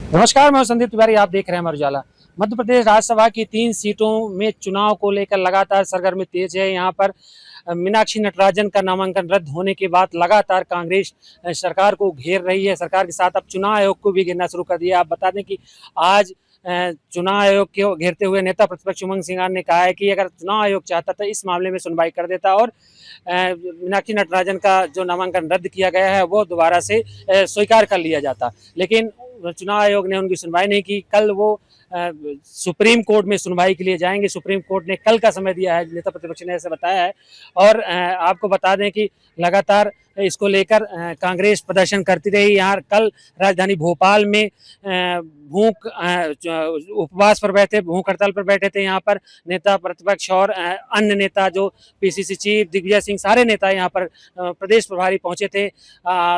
नमस्कार, मैं संदीप तिवारी। आप देख रहे हैं अमर उजाला। मध्य प्रदेश राज्यसभा की 3 सीटों में चुनाव को लेकर लगातार सरगर्मी तेज है। यहाँ पर मीनाक्षी नटराजन का नामांकन रद्द होने के बाद लगातार कांग्रेस सरकार को घेर रही है। सरकार के साथ अब चुनाव आयोग को भी घेरना शुरू कर दिया। आप बता दें कि आज चुनाव आयोग को घेरते हुए नेता प्रतिपक्ष उमंग सिंगार ने कहा है कि अगर चुनाव आयोग चाहता तो इस मामले में सुनवाई कर देता और मीनाक्षी नटराजन का जो नामांकन रद्द किया गया है वो दोबारा से स्वीकार कर लिया जाता। लेकिन चुनाव आयोग ने उनकी सुनवाई नहीं की। कल वो सुप्रीम कोर्ट में सुनवाई के लिए जाएंगे। सुप्रीम कोर्ट ने कल का समय दिया है, नेता प्रतिपक्ष ने ऐसे बताया है। और आपको बता दें कि लगातार इसको लेकर कांग्रेस प्रदर्शन करती रही। यहाँ कल राजधानी भोपाल में भूख उपवास पर बैठे, भूख हड़ताल पर बैठे थे यहाँ पर नेता प्रतिपक्ष और अन्य नेता जो पीसीसी चीफ दिग्विजय सिंह, सारे नेता यहाँ पर प्रदेश प्रभारी पहुंचे थे।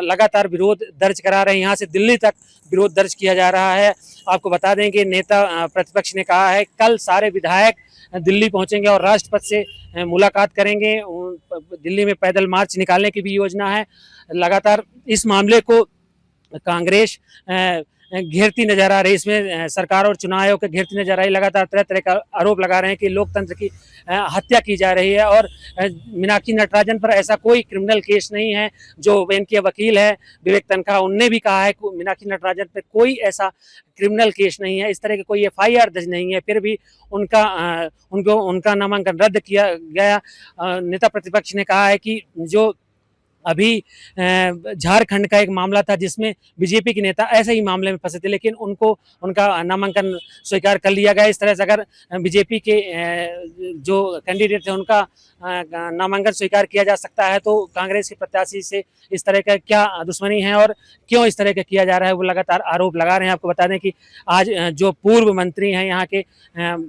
लगातार विरोध दर्ज करा रहे हैं। यहाँ से दिल्ली तक विरोध दर्ज किया जा रहा है। आपको बता दें कि नेता प्रतिपक्ष ने कहा है कल सारे विधायक दिल्ली पहुंचेंगे और राष्ट्रपति से मुलाकात करेंगे। दिल्ली में पैदल मार्च निकालने की भी योजना है। लगातार इस मामले को कांग्रेस घेरती नजर आ रही है। इसमें सरकार और चुनाव आयोग के घेरती नजर आ रही। लगातार तरह तरह का आरोप लगा रहे हैं कि लोकतंत्र की हत्या की जा रही है। और मीनाक्षी नटराजन पर ऐसा कोई क्रिमिनल केस नहीं है। जो इनके वकील है विवेक तनखा, उनने भी कहा है कि मीनाक्षी नटराजन पर कोई ऐसा क्रिमिनल केस नहीं है, इस तरह के कोई एफआईआर दर्ज नहीं है। फिर भी उनका नामांकन रद्द किया गया। नेता प्रतिपक्ष ने कहा है कि जो अभी झारखंड का एक मामला था जिसमें बीजेपी के नेता ऐसे ही मामले में फंसे थे, लेकिन उनको उनका नामांकन स्वीकार कर लिया गया। इस तरह से अगर बीजेपी के जो कैंडिडेट थे उनका नामांकन स्वीकार किया जा सकता है तो कांग्रेस के प्रत्याशी से इस तरह का क्या दुश्मनी है और क्यों इस तरह का किया जा रहा है, वो लगातार आरोप लगा रहे हैं। आपको बता दें कि आज जो पूर्व मंत्री हैं यहाँ के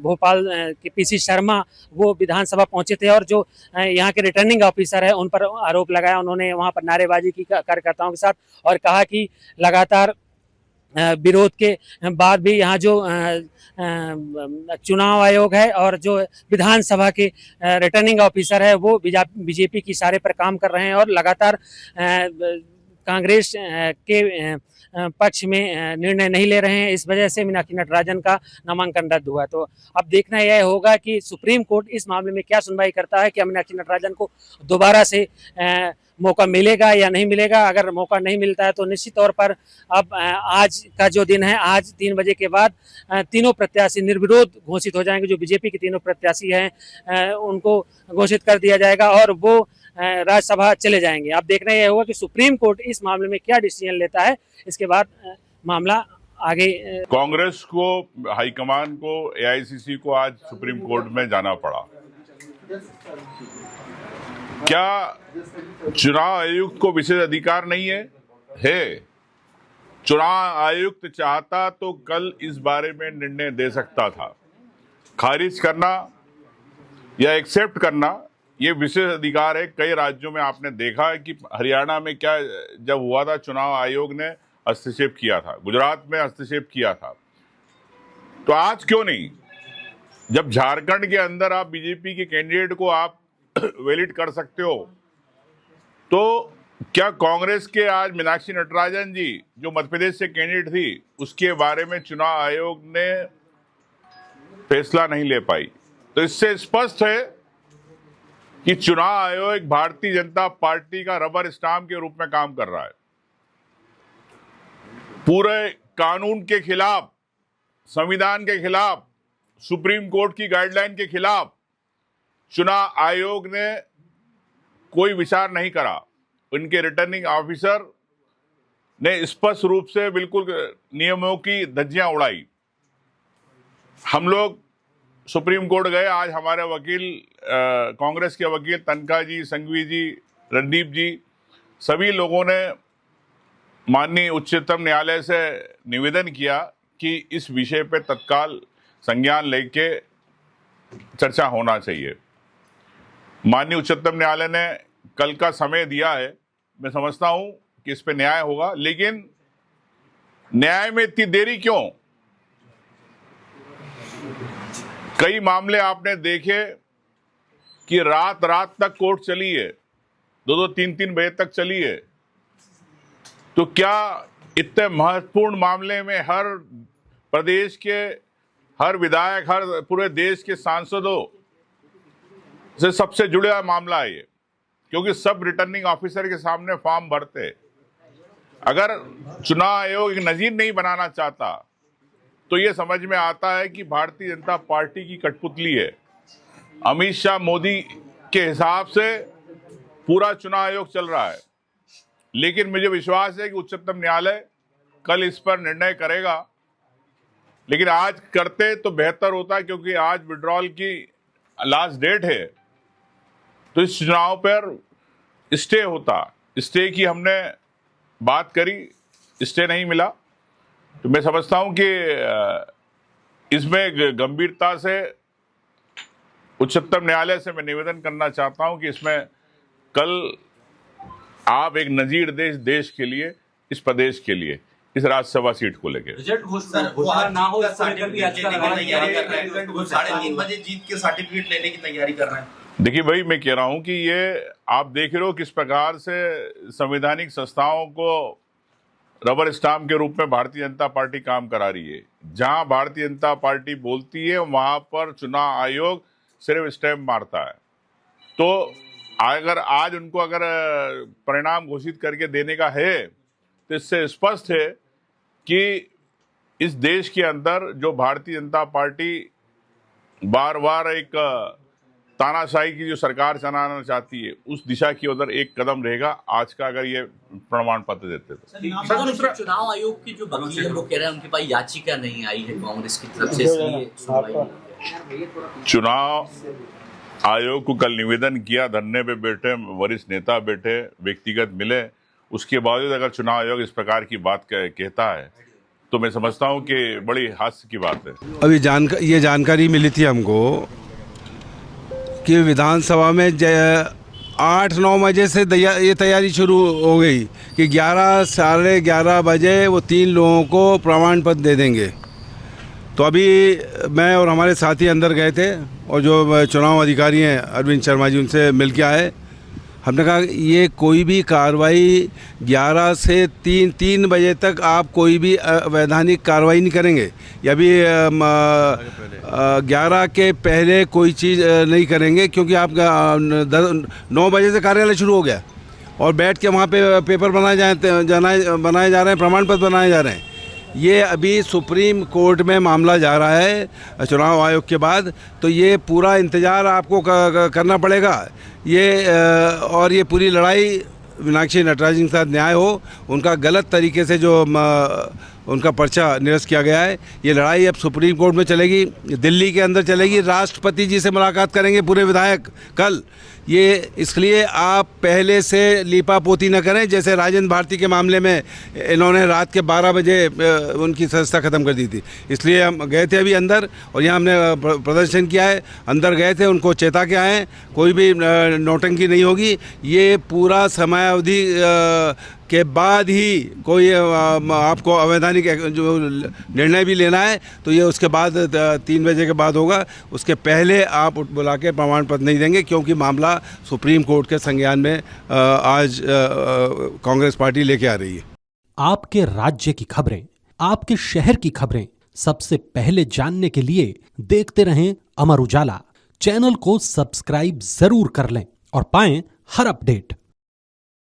भोपाल के पीसी शर्मा, वो विधानसभा पहुंचे थे और जो यहाँ के रिटर्निंग ऑफिसर है उन पर आरोप लगाया। उन्होंने वहां पर नारेबाजी की कार्यकर्ताओं के साथ और कहा कि लगातार विरोध के बाद भी यहाँ जो चुनाव आयोग है और जो विधानसभा के रिटर्निंग ऑफिसर है वो बीजेपी की इशारे पर काम कर रहे हैं और लगातार कांग्रेस के पक्ष में निर्णय नहीं ले रहे हैं। इस वजह से मीनाक्षी नटराजन का नामांकन रद्द हुआ। तो अब देखना यह होगा कि सुप्रीम कोर्ट इस मामले में क्या सुनवाई करता है। क्या मीनाक्षी नटराजन को दोबारा से मौका मिलेगा या नहीं मिलेगा। अगर मौका नहीं मिलता है तो निश्चित तौर पर अब आज का जो दिन है, आज 3 बजे के बाद तीनों प्रत्याशी निर्विरोध घोषित हो जाएंगे। जो बीजेपी के तीनों प्रत्याशी हैं उनको घोषित कर दिया जाएगा और वो राज्यसभा चले जाएंगे। अब देखना यह होगा कि सुप्रीम कोर्ट इस मामले में क्या डिसीजन लेता है। इसके बाद मामला आगे कांग्रेस को, हाईकमान को, एआईसीसी को आज सुप्रीम कोर्ट में जाना पड़ा। क्या चुनाव आयुक्त को विशेष अधिकार नहीं है? चुनाव आयुक्त चाहता तो कल इस बारे में निर्णय दे सकता था। खारिज करना या एक्सेप्ट करना ये विशेष अधिकार है। कई राज्यों में आपने देखा है कि हरियाणा में क्या जब हुआ था, चुनाव आयोग ने हस्तक्षेप किया था, गुजरात में हस्तक्षेप किया था। तो आज क्यों नहीं? जब झारखंड के अंदर आप बीजेपी के कैंडिडेट को आप वैलिड कर सकते हो, तो क्या कांग्रेस के आज मीनाक्षी नटराजन जी जो मध्य प्रदेश से कैंडिडेट थी, उसके बारे में चुनाव आयोग ने फैसला नहीं ले पाई? तो इससे स्पष्ट है कि चुनाव आयोग एक भारतीय जनता पार्टी का रबर स्टाम्प के रूप में काम कर रहा है। पूरे कानून के खिलाफ, संविधान के खिलाफ, सुप्रीम कोर्ट की गाइडलाइन के खिलाफ चुनाव आयोग ने कोई विचार नहीं करा। उनके रिटर्निंग ऑफिसर ने स्पष्ट रूप से बिल्कुल नियमों की धज्जियां उड़ाई। हम लोग सुप्रीम कोर्ट गए। आज हमारे वकील, कांग्रेस के वकील तनखा जी, संघवी जी, रणदीप जी, सभी लोगों ने माननीय उच्चतम न्यायालय से निवेदन किया कि इस विषय पर तत्काल संज्ञान लेके चर्चा होना चाहिए। माननीय उच्चतम न्यायालय ने कल का समय दिया है। मैं समझता हूं कि इस पे न्याय होगा, लेकिन न्याय में इतनी देरी क्यों? कई मामले आपने देखे कि रात रात तक कोर्ट चली है, 2-2, 3-3 बजे तक चली है। तो क्या इतने महत्वपूर्ण मामले में हर प्रदेश के हर विधायक, हर पूरे देश के सांसदों से सबसे जुड़ा मामला है ये, क्योंकि सब रिटर्निंग ऑफिसर के सामने फॉर्म भरते। अगर चुनाव आयोग एक नजीर नहीं बनाना चाहता तो ये समझ में आता है कि भारतीय जनता पार्टी की कठपुतली है। अमित शाह, मोदी के हिसाब से पूरा चुनाव आयोग चल रहा है, लेकिन मुझे विश्वास है कि उच्चतम न्यायालय कल इस पर निर्णय करेगा। लेकिन आज करते तो बेहतर होता, क्योंकि आज विड्रॉल की लास्ट डेट है, तो इस चुनाव पर स्टे होता। स्टे की हमने बात करी, स्टे नहीं मिला, तो मैं समझता हूं कि इसमें गंभीरता से उच्चतम न्यायालय से मैं निवेदन करना चाहता हूं कि इसमें कल आप एक नजीर देश के लिए, इस प्रदेश के लिए, इस राज्यसभा सीट को लेकर रिजल्ट घोषणा ना हो, सर्टिफिकेट लेने की तैयारी कर रहे हैं, 3:30 बजे जीत के सर्टिफिकेट लेने की तैयारी कर रहे हैं। देखिए भाई, मैं कह रहा हूं कि ये आप देख रहे हो किस प्रकार से संवैधानिक संस्थाओं को रबर स्टाम्प के रूप में भारतीय जनता पार्टी काम करा रही है। जहां भारतीय जनता पार्टी बोलती है वहां पर चुनाव आयोग सिर्फ स्टैम्प मारता है। तो अगर आज उनको अगर परिणाम घोषित करके देने का है तो इससे स्पष्ट है कि इस देश के अंदर जो भारतीय जनता पार्टी बार बार एक तानाशाही की जो सरकार चलाना चाहती है, उस दिशा की उधर एक कदम रहेगा आज का, अगर ये प्रमाण पत्र देते तो। चुनाव आयोग की जो वकील है वो कह रहे हैं उनके पास याचिका नहीं आई है कांग्रेस की तरफ से, इसलिए सुनवाई नहीं। चुनाव आयोग को कल निवेदन किया, धरने पे बैठे वरिष्ठ नेता बैठे, व्यक्तिगत मिले, उसके बावजूद अगर चुनाव आयोग इस प्रकार की बात कहता है तो मैं समझता हूं कि बड़ी हास्य की बात है। अभी ये जानकारी मिली थी हमको कि विधानसभा में 8-9 बजे से ये तैयारी शुरू हो गई कि 11 साढ़े 11 बजे वो 3 लोगों को प्रमाण पत्र दे देंगे। तो अभी मैं और हमारे साथी अंदर गए थे और जो चुनाव अधिकारी हैं अरविंद शर्मा जी, उनसे मिल के आए। हमने कहा ये कोई भी कार्रवाई 11 से 3 बजे तक आप कोई भी वैधानिक कार्रवाई नहीं करेंगे, या भी 11 के पहले कोई चीज़ नहीं करेंगे, क्योंकि आप 9 बजे से कार्यालय शुरू हो गया और बैठ के वहाँ पे पेपर बनाए जा रहे हैं, प्रमाण पत्र बनाए जा रहे हैं। ये अभी सुप्रीम कोर्ट में मामला जा रहा है चुनाव आयोग के बाद, तो ये पूरा इंतज़ार आपको करना पड़ेगा। और ये पूरी लड़ाई मीनाक्षी नटराजन के साथ न्याय हो, उनका गलत तरीके से जो उनका पर्चा निरस्त किया गया है, ये लड़ाई अब सुप्रीम कोर्ट में चलेगी, दिल्ली के अंदर चलेगी। राष्ट्रपति जी से मुलाकात करेंगे पूरे विधायक कल। ये इसलिए आप पहले से लीपापोती न करें, जैसे राजेंद्र भारती के मामले में इन्होंने रात के 12 बजे उनकी सदस्यता ख़त्म कर दी थी। इसलिए हम गए थे अभी अंदर और यहाँ हमने प्रदर्शन किया है, अंदर गए थे, उनको चेता के आए, कोई भी नौटंकी नहीं होगी। ये पूरा समयावधि के बाद ही कोई आपको अवैधानिक जो निर्णय भी लेना है तो ये उसके बाद 3 बजे के बाद होगा। उसके पहले आप बुला के प्रमाण पत्र नहीं देंगे, क्योंकि मामला सुप्रीम कोर्ट के संज्ञान में आज कांग्रेस पार्टी लेके आ रही है। आपके राज्य की खबरें, आपके शहर की खबरें सबसे पहले जानने के लिए देखते रहें अमर उजाला। चैनल को सब्सक्राइब जरूर कर लें और पाएं हर अपडेट।